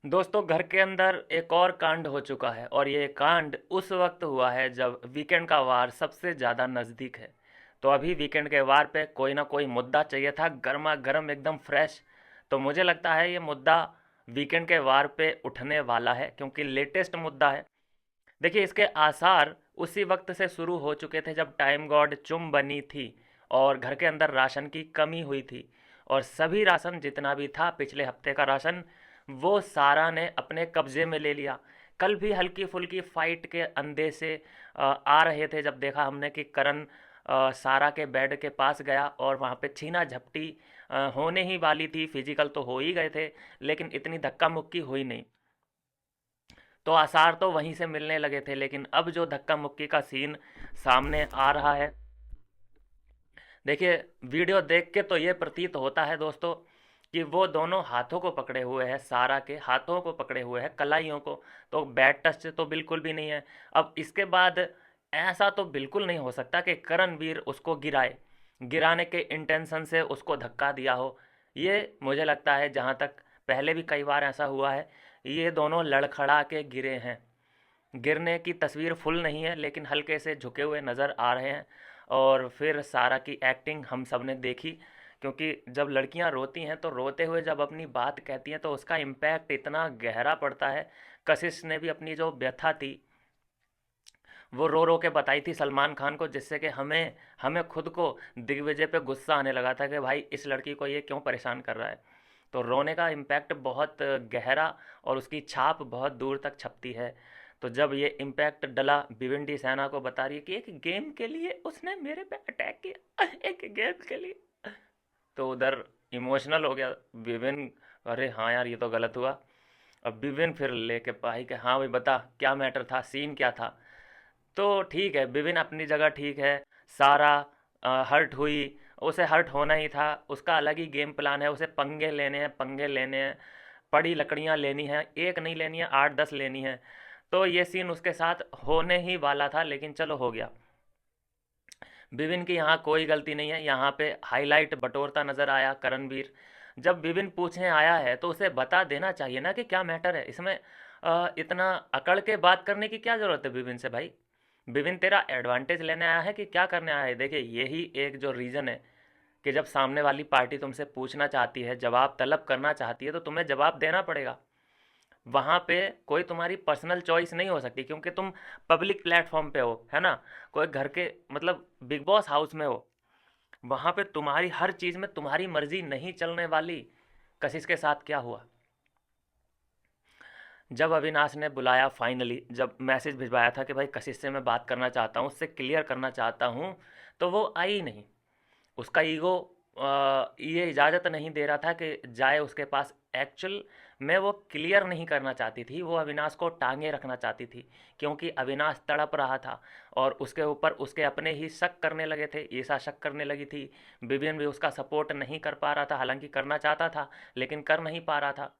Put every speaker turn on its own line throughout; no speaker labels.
दोस्तों, घर के अंदर एक और कांड हो चुका है और ये कांड उस वक्त हुआ है जब वीकेंड का वार सबसे ज़्यादा नज़दीक है। तो अभी वीकेंड के वार पे कोई ना कोई मुद्दा चाहिए था, गर्मा गर्म एकदम फ्रेश। तो मुझे लगता है ये मुद्दा वीकेंड के वार पे उठने वाला है क्योंकि लेटेस्ट मुद्दा है। देखिए, इसके आसार उसी वक्त से शुरू हो चुके थे जब टाइम गॉड चुम बनी थी और घर के अंदर राशन की कमी हुई थी। और सभी राशन जितना भी था, पिछले हफ्ते का राशन, वो सारा ने अपने कब्जे में ले लिया। कल भी हल्की फुल्की फाइट के अंदे से आ रहे थे जब देखा हमने कि करण सारा के बेड के पास गया और वहाँ पे छीना झपटी होने ही वाली थी। फिजिकल तो हो ही गए थे लेकिन इतनी धक्का मुक्की हुई नहीं। तो आसार तो वहीं से मिलने लगे थे, लेकिन अब जो धक्का मुक्की का सीन सामने आ रहा है, देखिए, वीडियो देख के तो ये प्रतीत होता है दोस्तों कि वो दोनों हाथों को पकड़े हुए हैं, सारा के हाथों को पकड़े हुए हैं, कलाइयों को। तो बैड टच तो बिल्कुल भी नहीं है। अब इसके बाद ऐसा तो बिल्कुल नहीं हो सकता कि करणवीर उसको गिराए, गिराने के इंटेंशन से उसको धक्का दिया हो। ये मुझे लगता है, जहाँ तक पहले भी कई बार ऐसा हुआ है, ये दोनों लड़खड़ा के गिरे हैं। गिरने की तस्वीर फुल नहीं है लेकिन हल्के से झुके हुए नज़र आ रहे हैं। और फिर सारा की एक्टिंग हम सब ने देखी, क्योंकि जब लड़कियां रोती हैं तो रोते हुए जब अपनी बात कहती हैं तो उसका इम्पैक्ट इतना गहरा पड़ता है। कशिश ने भी अपनी जो व्यथा थी वो रो रो के बताई थी सलमान खान को, जिससे कि हमें हमें खुद को दिग्विजय पे गुस्सा आने लगा था कि भाई इस लड़की को ये क्यों परेशान कर रहा है। तो रोने का इम्पैक्ट बहुत गहरा और उसकी छाप बहुत दूर तक छपती है। तो जब ये इम्पैक्ट डला, भिवंडी सेना को बता रही है कि एक गेम के लिए उसने मेरे पे अटैक किया, एक गेम के लिए, तो उधर इमोशनल हो गया विविन। अरे हाँ यार, ये तो गलत हुआ। अब विविन फिर लेके पाई कि हाँ भाई बता क्या मैटर था, सीन क्या था। तो ठीक है, विभिन्न अपनी जगह ठीक है। सारा हर्ट हुई, उसे हर्ट होना ही था, उसका अलग ही गेम प्लान है, उसे पंगे लेने हैं, पंगे लेने हैं, पड़ी लकड़ियां लेनी है, एक नहीं लेनी है, 8-10 लेनी है। तो ये सीन उसके साथ होने ही वाला था, लेकिन चलो हो गया। विभिन्न की यहाँ कोई गलती नहीं है। यहाँ पे हाईलाइट बटोरता नजर आया करणवीर। जब विभिन्न पूछने आया है तो उसे बता देना चाहिए ना कि क्या मैटर है इसमें। इतना अकड़ के बात करने की क्या ज़रूरत है विभिन्न से भाई। विभिन्न तेरा एडवांटेज लेने आया है कि क्या करने आया है। देखिए, यही एक जो रीज़न है कि जब सामने वाली पार्टी तुमसे पूछना चाहती है, जवाब तलब करना चाहती है, तो तुम्हें जवाब देना पड़ेगा। वहाँ पे कोई तुम्हारी पर्सनल चॉइस नहीं हो सकती क्योंकि तुम पब्लिक प्लेटफॉर्म पे हो, है ना। कोई घर के, मतलब बिग बॉस हाउस में हो, वहाँ पे तुम्हारी हर चीज़ में तुम्हारी मर्जी नहीं चलने वाली। कशिश के साथ क्या हुआ, जब अविनाश ने बुलाया, फाइनली जब मैसेज भिजवाया था कि भाई कशिश से मैं बात करना चाहता हूँ, उससे क्लियर करना चाहता हूँ, तो वो आई ही नहीं। उसका ईगो ये इजाज़त नहीं दे रहा था कि जाए उसके पास। एक्चुअल में वो क्लियर नहीं करना चाहती थी, वो अविनाश को टांगे रखना चाहती थी, क्योंकि अविनाश तड़प रहा था और उसके ऊपर उसके अपने ही शक करने लगे थे, ईसा शक करने लगी थी। विवियन भी उसका सपोर्ट नहीं कर पा रहा था, हालांकि करना चाहता था लेकिन कर नहीं पा रहा था।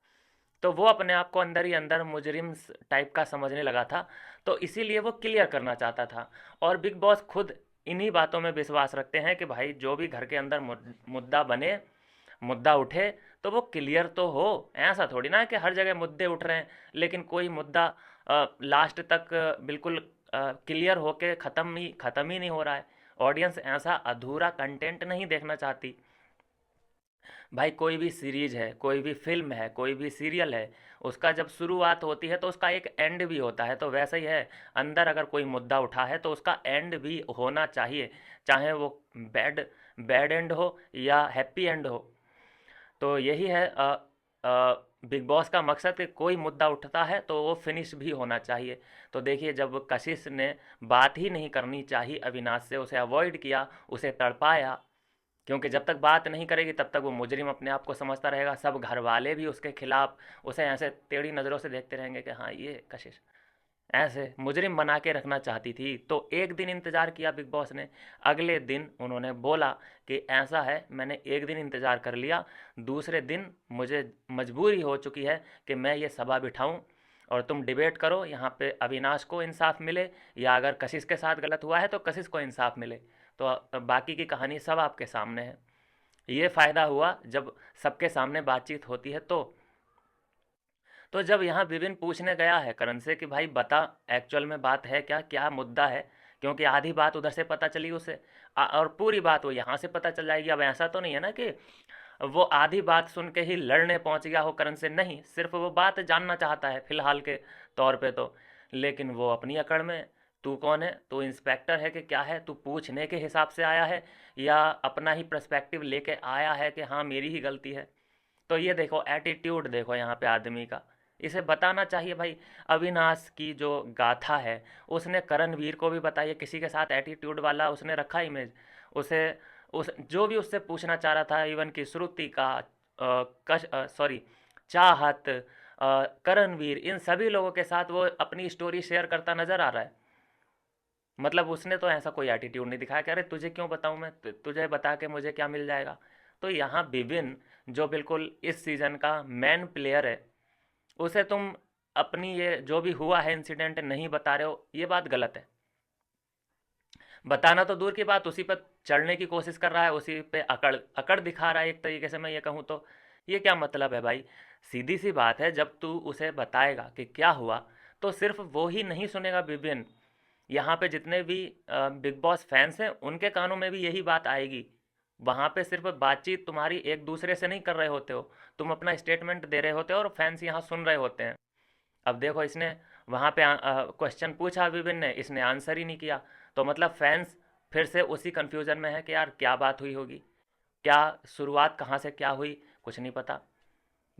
तो वो अपने आप को अंदर ही अंदर मुजरिम टाइप का समझने लगा था। तो इसीलिए वो क्लियर करना चाहता था। और बिग बॉस खुद इन्हीं बातों में विश्वास रखते हैं कि भाई जो भी घर के अंदर मुद्दा बने, मुद्दा उठे, तो वो क्लियर तो हो। ऐसा थोड़ी ना है कि हर जगह मुद्दे उठ रहे हैं लेकिन कोई मुद्दा लास्ट तक बिल्कुल क्लियर होके ख़त्म ही नहीं हो रहा है। ऑडियंस ऐसा अधूरा कंटेंट नहीं देखना चाहती। भाई कोई भी सीरीज है, कोई भी फिल्म है, कोई भी सीरियल है, उसका जब शुरुआत होती है तो उसका एक एंड भी होता है। तो वैसा ही है, अंदर अगर कोई मुद्दा उठा है तो उसका एंड भी होना चाहिए, चाहे वो बैड बैड एंड हो या हैप्पी एंड हो। तो यही है बिग बॉस का मकसद कि कोई मुद्दा उठता है तो वो फिनिश भी होना चाहिए। तो देखिए, जब कशिश ने बात ही नहीं करनी चाहिए अविनाश से, उसे अवॉइड किया, उसे तड़पाया, क्योंकि जब तक बात नहीं करेगी तब तक वो मुजरिम अपने आप को समझता रहेगा। सब घर वाले भी उसके खिलाफ उसे ऐसे टेढ़ी नज़रों से देखते रहेंगे कि हाँ ये कशिश ऐसे मुजरिम बना के रखना चाहती थी। तो एक दिन इंतज़ार किया बिग बॉस ने, अगले दिन उन्होंने बोला कि ऐसा है, मैंने एक दिन इंतज़ार कर लिया, दूसरे दिन मुझे मजबूरी हो चुकी है कि मैं ये सभा बिठाऊं और तुम डिबेट करो, यहाँ पे अविनाश को इंसाफ मिले या अगर कशिश के साथ गलत हुआ है तो कशिश को इंसाफ मिले। तो बाकी की कहानी सब आपके सामने है। ये फ़ायदा हुआ जब सबके सामने बातचीत होती है। तो जब यहाँ विपिन पूछने गया है करण से कि भाई बता एक्चुअल में बात है क्या, क्या मुद्दा है, क्योंकि आधी बात उधर से पता चली उसे और पूरी बात वो यहाँ से पता चल जाएगी। अब ऐसा तो नहीं है ना कि वो आधी बात सुन के ही लड़ने पहुंच गया हो करण से, नहीं, सिर्फ वो बात जानना चाहता है फिलहाल के तौर पे तो। लेकिन वो अपनी अकड़ में, तू कौन है, तू इंस्पेक्टर है कि क्या है, तू पूछने के हिसाब से आया है या अपना ही पर्सपेक्टिव लेके आया है कि हाँ मेरी ही गलती है। तो ये देखो एटीट्यूड देखो यहाँ पे आदमी का, इसे बताना चाहिए भाई। अविनाश की जो गाथा है उसने करणवीर को भी बताई है, किसी के साथ एटीट्यूड वाला उसने रखा इमेज उसे, उस जो भी उससे पूछना चाह रहा था, इवन कि श्रुति का कश सॉरी चाहत करणवीर, इन सभी लोगों के साथ वो अपनी स्टोरी शेयर करता नजर आ रहा है। मतलब उसने तो ऐसा कोई एटीट्यूड नहीं दिखाया कि अरे तुझे क्यों बताऊं मैं, तुझे बता के मुझे क्या मिल जाएगा। तो यहाँ विभिन्न जो बिल्कुल इस सीज़न का मेन प्लेयर है, उसे तुम अपनी ये जो भी हुआ है इंसिडेंट नहीं बता रहे हो, ये बात गलत है। बताना तो दूर की बात, उसी पर चढ़ने की कोशिश कर रहा है, उसी पे अकड़ अकड़ दिखा रहा है एक तरीके से मैं ये कहूँ तो। ये क्या मतलब है भाई? सीधी सी बात है, जब तू उसे बताएगा कि क्या हुआ तो सिर्फ वो ही नहीं सुनेगा विपिन, यहाँ पे जितने भी बिग बॉस फैंस हैं उनके कानों में भी यही बात आएगी। वहाँ पे सिर्फ बातचीत तुम्हारी एक दूसरे से नहीं कर रहे होते हो, तुम अपना स्टेटमेंट दे रहे होते हो और फैंस यहाँ सुन रहे होते हैं। अब देखो इसने वहाँ पे क्वेश्चन पूछा विपिन ने, इसने आंसर ही नहीं किया, तो मतलब फैंस फिर से उसी कंफ्यूजन में है कि यार क्या बात हुई होगी, क्या शुरुआत कहाँ से क्या हुई, कुछ नहीं पता।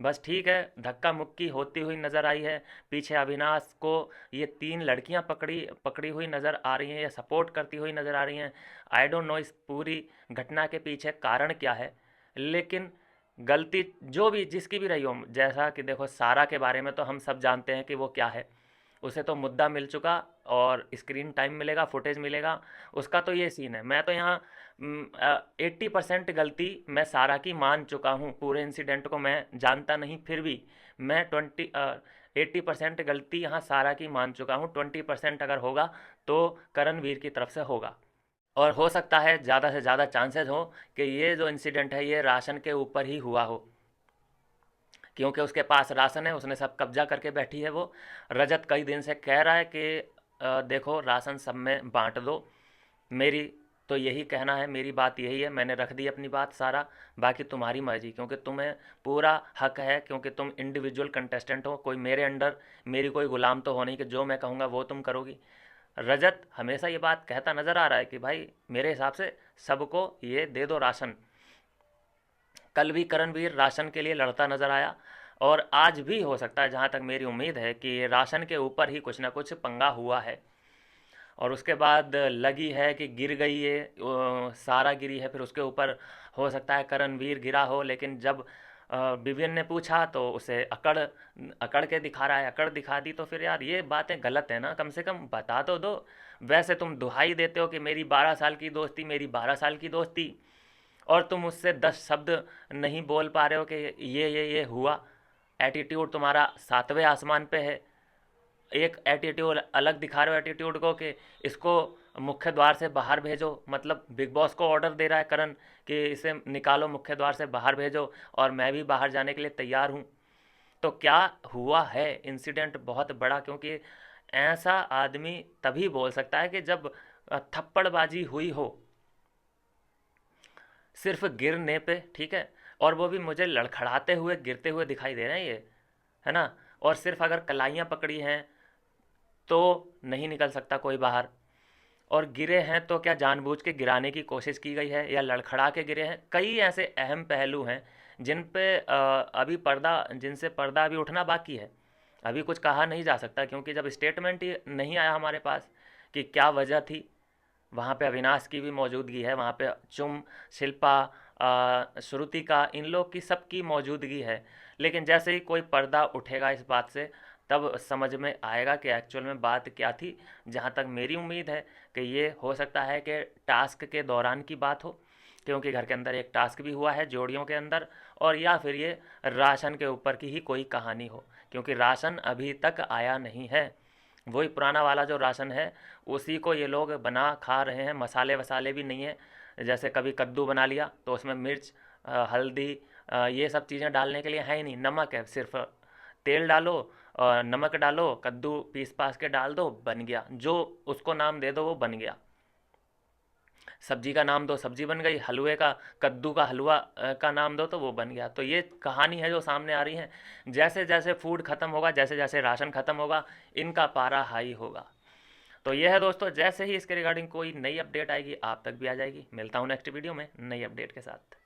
बस ठीक है, धक्का मुक्की होती हुई नज़र आई है, पीछे अविनाश को ये तीन लड़कियां पकड़ी पकड़ी हुई नज़र आ रही हैं या सपोर्ट करती हुई नज़र आ रही हैं। आई डोंट नो इस पूरी घटना के पीछे कारण क्या है, लेकिन गलती जो भी जिसकी भी रही हो, जैसा कि देखो सारा के बारे में तो हम सब जानते हैं कि वो क्या है, उसे तो मुद्दा मिल चुका और स्क्रीन टाइम मिलेगा, फुटेज मिलेगा, उसका तो ये सीन है। मैं तो यहाँ 80% गलती मैं सारा की मान चुका हूँ, पूरे इंसिडेंट को मैं जानता नहीं फिर भी मैं 80% गलती यहाँ सारा की मान चुका हूँ। 20% अगर होगा तो करणवीर की तरफ से होगा, और हो सकता है ज़्यादा से ज़्यादा चांसेस हो कि ये जो इंसिडेंट है ये राशन के ऊपर ही हुआ हो, क्योंकि उसके पास राशन है, उसने सब कब्जा करके बैठी है वो। रजत कई दिन से कह रहा है कि देखो राशन सब में बांट दो, मेरी तो यही कहना है, मेरी बात यही है, मैंने रख दी अपनी बात सारा, बाकी तुम्हारी मर्जी, क्योंकि तुम्हें पूरा हक है, क्योंकि तुम इंडिविजुअल कंटेस्टेंट हो, कोई मेरे अंडर मेरी कोई गुलाम तो हो नहीं कि जो मैं कहूँगा वो तुम करोगी। रजत हमेशा ये बात कहता नज़र आ रहा है कि भाई मेरे हिसाब से सबको ये दे दो राशन। कल भी करणवीर राशन के लिए लड़ता नज़र आया, और आज भी हो सकता है, जहाँ तक मेरी उम्मीद है कि राशन के ऊपर ही कुछ ना कुछ पंगा हुआ है। और उसके बाद लगी है कि गिर गई ये सारा गिरी है, फिर उसके ऊपर हो सकता है करणवीर गिरा हो, लेकिन जब विवियन ने पूछा तो उसे अकड़ अकड़ के दिखा रहा है, अकड़ दिखा दी। तो फिर यार ये बातें गलत है ना, कम से कम बता तो दो। वैसे तुम दुहाई देते हो कि मेरी 12 साल की दोस्ती, मेरी 12 साल की दोस्ती, और तुम उससे 10 शब्द नहीं बोल पा रहे हो कि ये हुआ। एटीट्यूड तुम्हारा 7वें आसमान पे है, एक एटीट्यूड अलग दिखा रहे हो एटीट्यूड को कि इसको मुख्य द्वार से बाहर भेजो, मतलब बिग बॉस को ऑर्डर दे रहा है करण कि इसे निकालो, मुख्य द्वार से बाहर भेजो, और मैं भी बाहर जाने के लिए तैयार हूँ। तो क्या हुआ है इंसिडेंट बहुत बड़ा, क्योंकि ऐसा आदमी तभी बोल सकता है कि जब थप्पड़बाजी हुई हो, सिर्फ गिरने पे, ठीक है, और वो भी मुझे लड़खड़ाते हुए गिरते हुए दिखाई दे रहे हैं ये, है ना। और सिर्फ अगर कलाइयाँ पकड़ी हैं तो नहीं निकल सकता कोई बाहर, और गिरे हैं तो क्या जानबूझ के गिराने की कोशिश की गई है या लड़खड़ा के गिरे हैं। कई ऐसे अहम पहलू हैं जिन पे अभी पर्दा जिनसे पर्दा अभी उठना बाकी है, अभी कुछ कहा नहीं जा सकता, क्योंकि जब स्टेटमेंट ही नहीं आया हमारे पास कि क्या वजह थी। वहाँ पे अविनाश की भी मौजूदगी है, वहाँ पे चुम, शिल्पा, श्रुतिका, इन लोग की सबकी मौजूदगी है, लेकिन जैसे ही कोई पर्दा उठेगा इस बात से तब समझ में आएगा कि एक्चुअल में बात क्या थी। जहाँ तक मेरी उम्मीद है कि ये हो सकता है कि टास्क के दौरान की बात हो, क्योंकि घर के अंदर एक टास्क भी हुआ है जोड़ियों के अंदर, और या फिर ये राशन के ऊपर की ही कोई कहानी हो, क्योंकि राशन अभी तक आया नहीं है। वही पुराना वाला जो राशन है उसी को ये लोग बना खा रहे हैं, मसाले वसाले भी नहीं है। जैसे कभी कद्दू बना लिया तो उसमें मिर्च, हल्दी, ये सब चीज़ें डालने के लिए है ही नहीं, नमक है सिर्फ, तेल डालो और नमक डालो, कद्दू पीस पास के डाल दो, बन गया। जो उसको नाम दे दो वो बन गया। सब्जी का नाम दो, सब्जी बन गई। हलवे का, कद्दू का हलवा का नाम दो तो वो बन गया। तो ये कहानी है जो सामने आ रही है। जैसे जैसे फूड खत्म होगा, जैसे जैसे राशन खत्म होगा, इनका पारा हाई होगा। तो ये है दोस्तों, जैसे ही इसके रिगार्डिंग कोई नई अपडेट आएगी आप तक भी आ जाएगी। मिलता हूँ नेक्स्ट वीडियो में नई अपडेट के साथ।